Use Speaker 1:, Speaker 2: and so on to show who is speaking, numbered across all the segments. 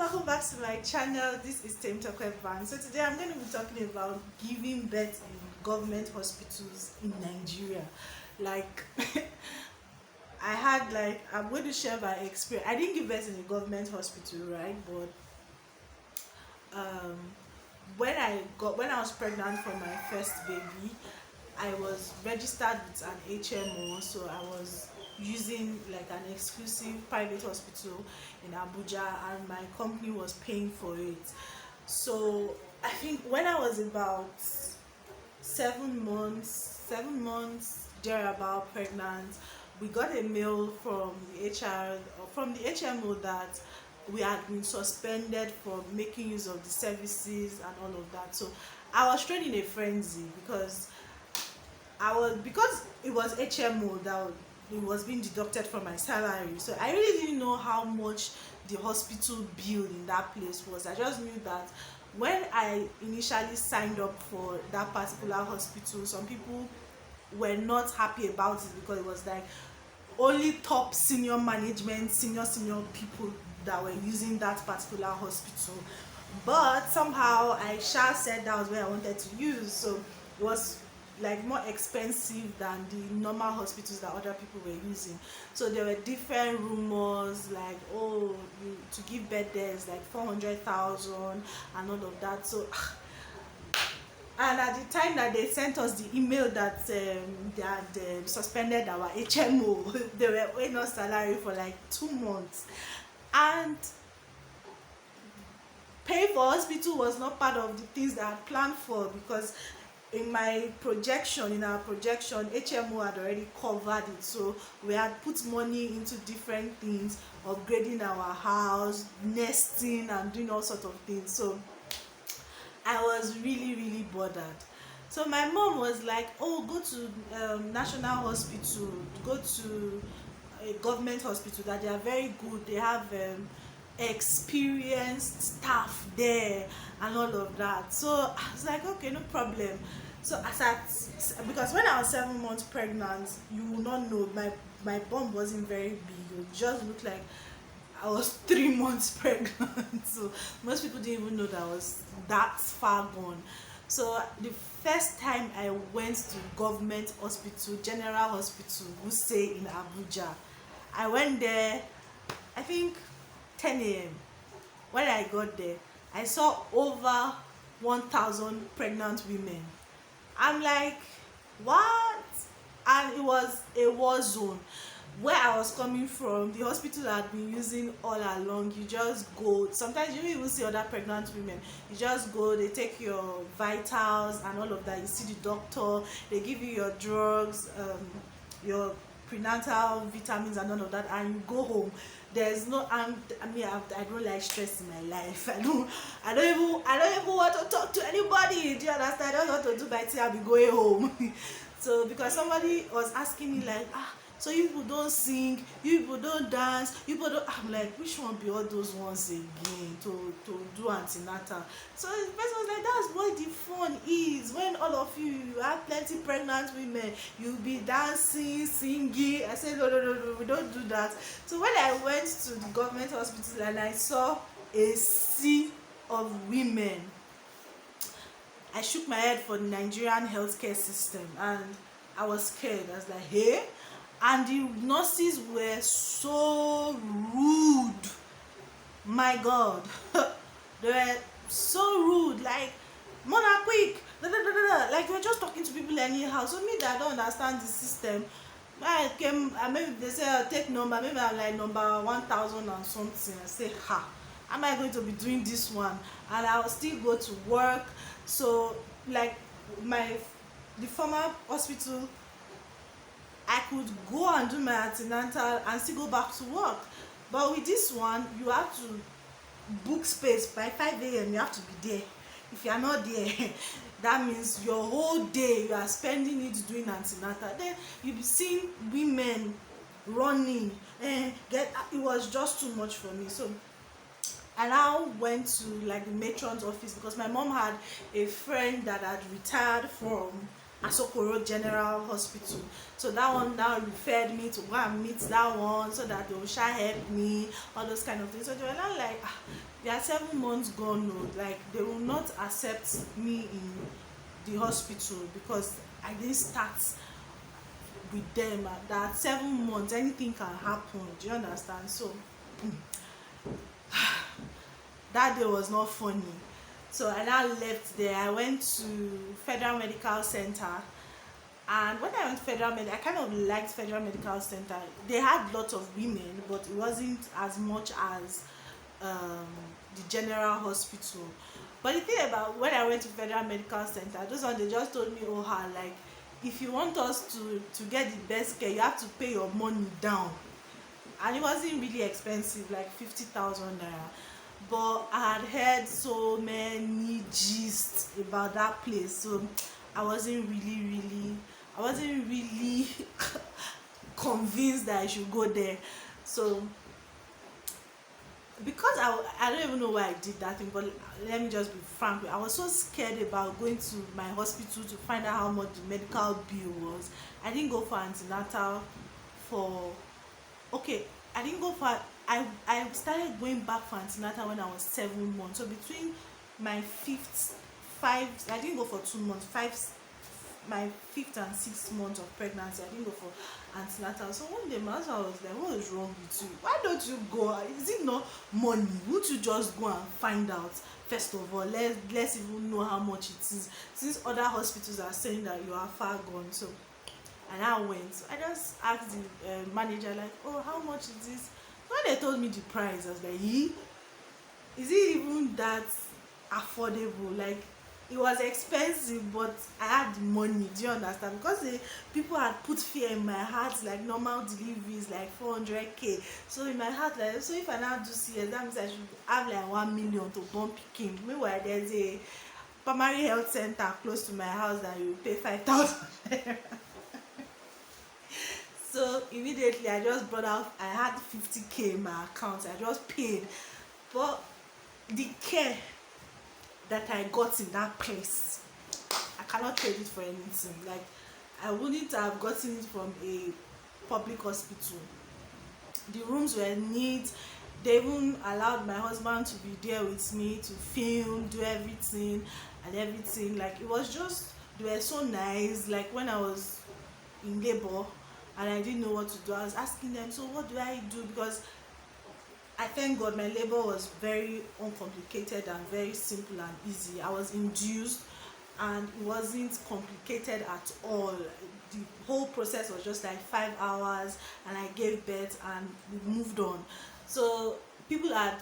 Speaker 1: welcome back to my channel. This is Van. So today I'm going to be talking about giving birth in government hospitals in Nigeria. I'm going to share my experience. I didn't give birth in a government hospital, right? But when I was pregnant for my first baby, I was registered with an HMO, so I was using like an exclusive private hospital in Abuja, and my company was paying for it. So I think when I was about 7 months thereabout pregnant, we got a mail from the HMO that we had been suspended for making use of the services and all of that. So I was straight in a frenzy because it was HMO that it was being deducted from my salary. So I really didn't know how much the hospital bill in that place was. I just knew that when I initially signed up for that particular hospital, some people were not happy about it because it was like only top senior management, senior people that were using that particular hospital. But somehow I said that was where I wanted to use, so it was like more expensive than the normal hospitals that other people were using. So there were different rumors like, oh, to give birth there is like 400,000 and all of that. So and at the time that they sent us the email that they had suspended our HMO, they were paying us salary for like 2 months, and paying for hospital was not part of the things that I had planned for, because in our projection, HMO had already covered it. So we had put money into different things, upgrading our house, nesting, and doing all sorts of things. So I was really bothered. So my mom was like, oh, go to national hospital, go to a government hospital, that they are very good, they have experienced staff there and all of that. So I was like, okay, no problem. So because when I was 7 months pregnant, you will not know, my bum wasn't very big. It just looked like I was 3 months pregnant. So most people didn't even know that I was that far gone. So the first time I went to government hospital, general hospital, Wuse in Abuja, I went there, I think 10 a.m. When I got there, I saw over 1,000 pregnant women. I'm like, what? And it was a war zone. Where I was coming from, the hospital I had been using all along, you just go. Sometimes you don't even see other pregnant women. You just go, they take your vitals and all of that. You see the doctor, they give you your drugs, your prenatal vitamins and all of that, and you go home. There's no, I don't like stress in my life. I don't even want to talk to anybody. Do you understand? I don't want to do my thing. I'll be going home. So because somebody was asking me like, so you people don't sing, you people don't dance, you people don't. I'm like, which one be all those ones again to do antenatal? So the person was like, that's what the fun is. When all of you have plenty pregnant women, you'll be dancing, singing. I said, no, we don't do that. So when I went to the government hospital and I saw a sea of women, I shook my head for the Nigerian healthcare system, and I was scared. I was like, hey. And the nurses were so rude. My God. They were so rude. Like, Mona, quick. Like, they were just talking to people anyhow. So me, that I don't understand the system. Maybe they say, I'll take number. Maybe I'm like number 1,000 and something. I say, am I going to be doing this one? And I'll still go to work. So, like, the former hospital, I could go and do my antenatal and still go back to work. But with this one, you have to book space by 5 a.m. You have to be there. If you are not there, that means your whole day you are spending it doing antenatal. Then you'll be seeing women running. It was just too much for me. So I now went to like the matron's office, because my mom had a friend that had retired from Asokoro General Hospital. So that one now referred me to go and meet that one so that they will shall help me, all those kind of things. So they were not like, they are 7 months gone, no, like they will not accept me in the hospital because I didn't start with them. That 7 months anything can happen, do you understand? So that day was not funny. So I now left there. I went to Federal Medical Center, and when I went to Federal Medical, I kind of liked Federal Medical Center. They had lots of women, but it wasn't as much as the General Hospital. But the thing about when I went to Federal Medical Center, those ones, they just told me, oh, like, if you want us to get the best care, you have to pay your money down. And it wasn't really expensive, like 50,000 naira. But I had heard so many gists about that place, so I wasn't really convinced that I should go there. So because I don't even know why I did that thing, but let me just be frank, I was so scared about going to my hospital to find out how much the medical bill was. I didn't go for antenatal for, okay, I didn't go for, I started going back for antenatal when I was 7 months. So between my I didn't go for 2 months, my 5th and 6th month of pregnancy, I didn't go for antenatal. So one day my husband was like, what is wrong with you? Why don't you go? Is it not money? Would you just go and find out? First of all, let's even know how much it is, since other hospitals are saying that you are far gone. So and I went. So I just asked the manager, like, oh, how much is this? When they told me the price, I was like, is it even that affordable? Like, it was expensive, but I had the money, do you understand? Because people had put fear in my heart, like normal deliveries like 400k. So in my heart, like, so if I now do CS, that means I should have like 1 million to bump picking. Meanwhile, there's a primary health center close to my house that you pay 5,000. So immediately I just brought out, I had 50k in my account, I just paid. But the care that I got in that place, I cannot trade it for anything. Like, I wouldn't have gotten it from a public hospital. The rooms were neat. They even allowed my husband to be there with me to film, do everything and everything. Like, it was just, they were so nice. Like, when I was in labor and I didn't know what to do, I was asking them, so what do I do? Because I thank God my labor was very uncomplicated and very simple and easy. I was induced and it wasn't complicated at all. The whole process was just like 5 hours and I gave birth and we moved on. So people had,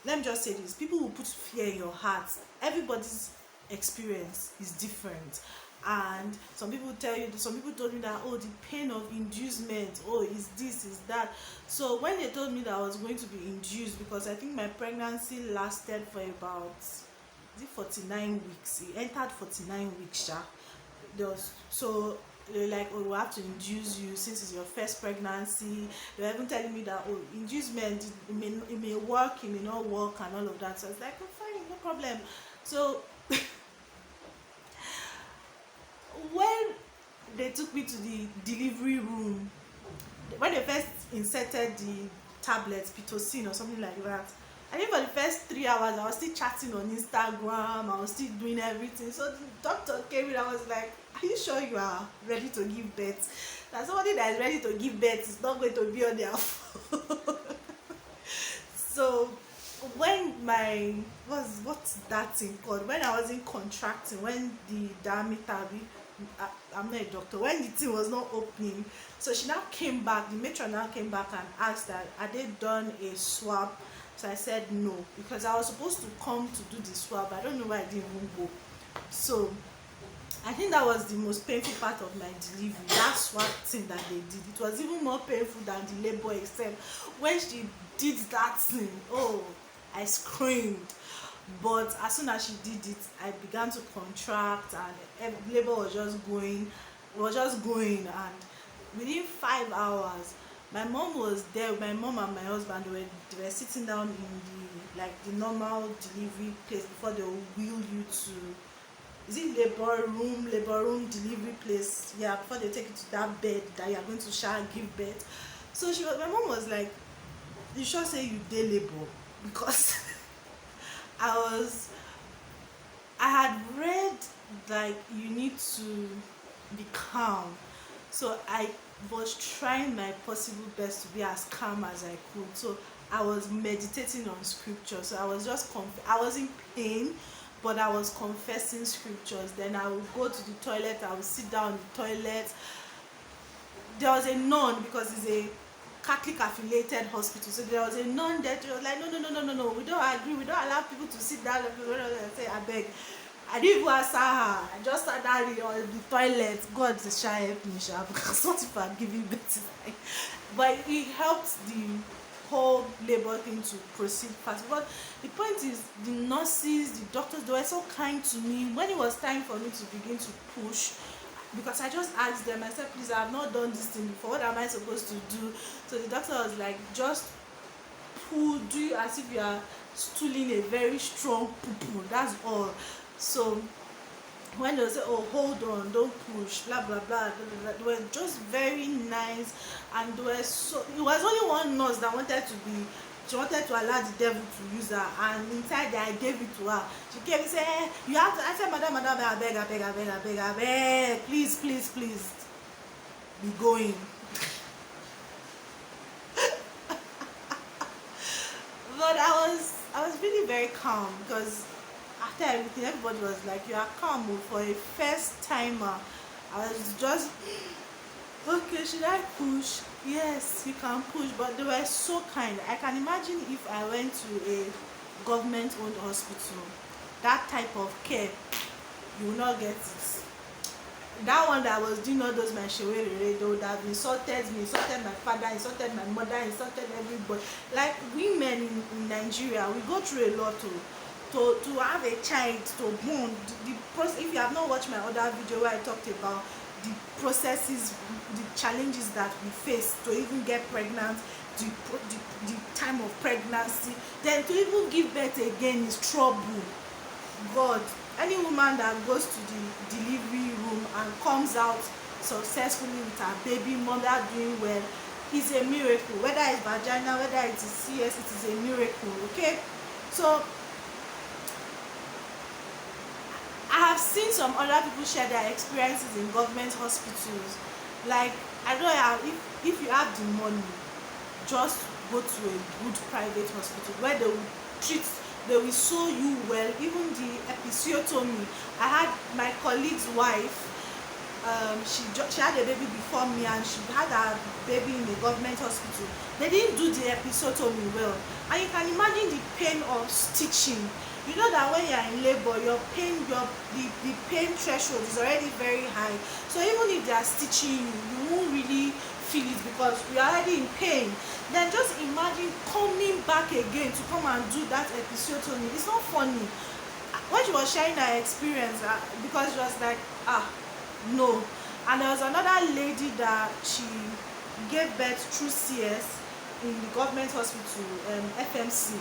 Speaker 1: let me just say this, people will put fear in your heart. Everybody's experience is different. And some people told me that, oh, the pain of inducement, oh, is this, is that. So when they told me that I was going to be induced, because I think my pregnancy lasted for about 49 weeks, it entered 49 weeks, so they were like, oh, we'll have to induce you since it's your first pregnancy. They were even telling me that, oh, inducement, it may work, it may not work and all of that. So I was like, oh, fine, no problem. So when they took me to the delivery room, when they first inserted the tablets, pitocin or something like that, I think for the first 3 hours I was still chatting on Instagram, I was still doing everything. So the doctor came in, I was like, are you sure you are ready to give birth? That somebody that is ready to give birth is not going to be on their phone. So when what's that thing called, when I wasn't contracting, when the diameter, I'm not a doctor, when the thing was not opening, so she now came back, the matron now came back and asked that, had they done a swab? So I said no, because I was supposed to come to do the swab. I don't know why I didn't even go. So I think that was the most painful part of my delivery, that swab thing that they did. It was even more painful than the labor itself. When she did that thing, oh, I screamed. But as soon as she did it, I began to contract and labor was just going, and within 5 hours, my mom was there. My mom and my husband, they were sitting down in the normal delivery place before they will wheel you to is it labor room delivery place, yeah, before they take you to that bed that you are going to share give birth. So my mom was like, you sure say you dey labor? Because I was I had read like you need to be calm. So I was trying my possible best to be as calm as I could. So I was meditating on scripture. So I was just I was in pain, but I was confessing scriptures. Then I would go to the toilet, I would sit down in the toilet. There was a nun, because it's a Catholic affiliated hospital. So there was a nun there. She was like, no, we don't agree. We don't allow people to sit down. I say, I beg. I didn't even answer her. I just sat down on the toilet. God shall help me, because what if I'm giving birth? But it helped the whole labor thing to proceed fast. But the point is, the nurses, the doctors, they were so kind to me. When it was time for me to begin to push, because I just asked them, I said, please, I have not done this thing before, what am I supposed to do? So the doctor was like, just pull, do as if you are stooling a very strong poo-poo, that's all. So when they say, oh, hold on, don't push, blah blah blah, they were just very nice. And they were so, it was only one nurse that she wanted to allow the devil to use her, and inside there I gave it to her. She came and said, you have to. I said, madam, I beg, please be going. But I was really very calm, because after everything, everybody was like, you are calm. For a first timer, I was just, okay, should I push? Yes, you can push. But they were so kind. I can imagine if I went to a government-owned hospital, that type of care, you will not get it. That one that was doing all those my shewere, they would have insulted me, insulted my father, insulted my mother, insulted everybody. Like women in Nigeria, we go through a lot to have a child, to bond. The process, if you have not watched my other video where I talked about the processes, the challenges that we face to even get pregnant, the time of pregnancy, then to even give birth again is trouble. God, any woman that goes to the delivery room and comes out successfully with her baby, mother doing well, is a miracle. Whether it's vagina, whether it is CS, it is a miracle. Okay, so I have seen some other people share their experiences in government hospitals. Like, I don't know, if you have the money, just go to a good private hospital where they will sew you well. Even the episiotomy, I had my colleague's wife, she had a baby before me, and she had her baby in a government hospital. They didn't do the episiotomy well, and you can imagine the pain of stitching. You know that when you are in labor, the pain threshold is already very high. So even if they are stitching you, you won't really feel it because you are already in pain. Then just imagine coming back again to come and do that episiotomy. It's not funny. When she was sharing her experience, because she was like, no. And there was another lady that she gave birth through CS in the government hospital, FMC.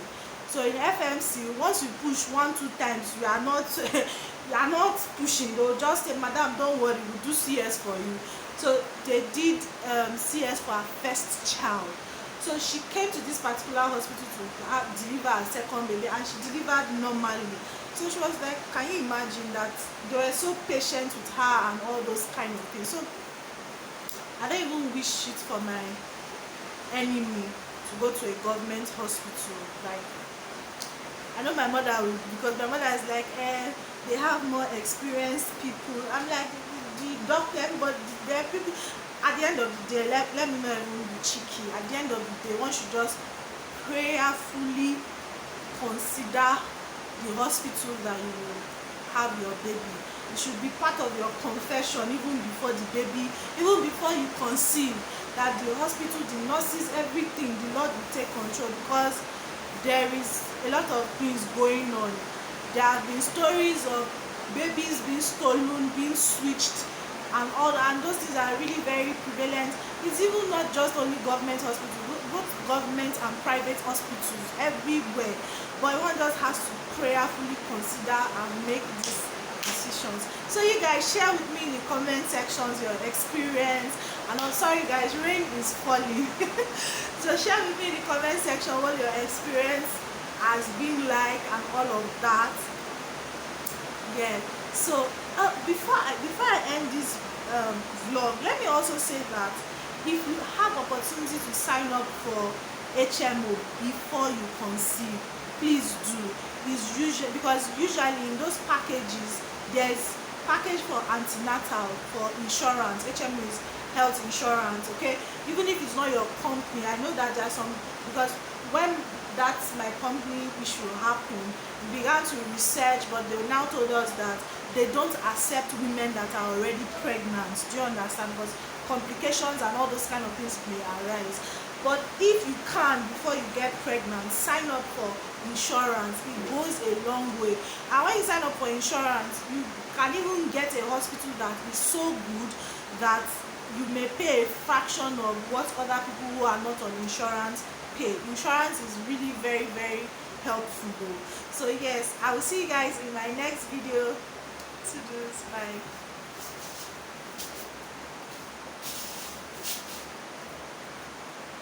Speaker 1: So in FMC, once you push 1-2 times, you are not pushing. They'll just say, madam, don't worry, we'll do CS for you. So they did CS for her first child. So she came to this particular hospital to deliver her second baby, and she delivered normally. So she was like, can you imagine that they were so patient with her and all those kind of things. So I don't even wish it for my enemy to go to a government hospital. Like, I know my mother will, because my mother is like, they have more experienced people. I'm like, the doctor, everybody, there are people. At the end of the day, let me not even be cheeky. At the end of the day, one should just prayerfully consider the hospital that you will have your baby. It should be part of your confession, even before the baby, even before you conceive, that the hospital, the nurses, everything, the Lord will take control, because there is a lot of things going on. There have been stories of babies being stolen, being switched, and all, and those things are really very prevalent. It's even not just only government hospitals, both government and private hospitals, everywhere. But one just has to prayerfully consider and make this decisions. So you guys share with me in the comment sections your experience. And I'm sorry guys, rain is falling. So share with me in the comment section what your experience has been like and all of that. Yeah. So before I end this vlog, let me also say that if you have opportunity to sign up for HMO before you conceive, please do. It's usually because usually in those packages there's package for antenatal, for insurance. HMO is health insurance, okay? Even if it's not your company, I know that there's some, because when that's my company issue happened, we began to research, but they now told us that they don't accept women that are already pregnant. Do you understand? Because complications and all those kind of things may arise. But if you can, before you get pregnant, sign up for insurance. It goes a long way. And when you sign up for insurance, you can even get a hospital that is so good that you may pay a fraction of what other people who are not on insurance pay. Insurance is really very, very helpful. So yes, I will see you guys in my next video. Bye.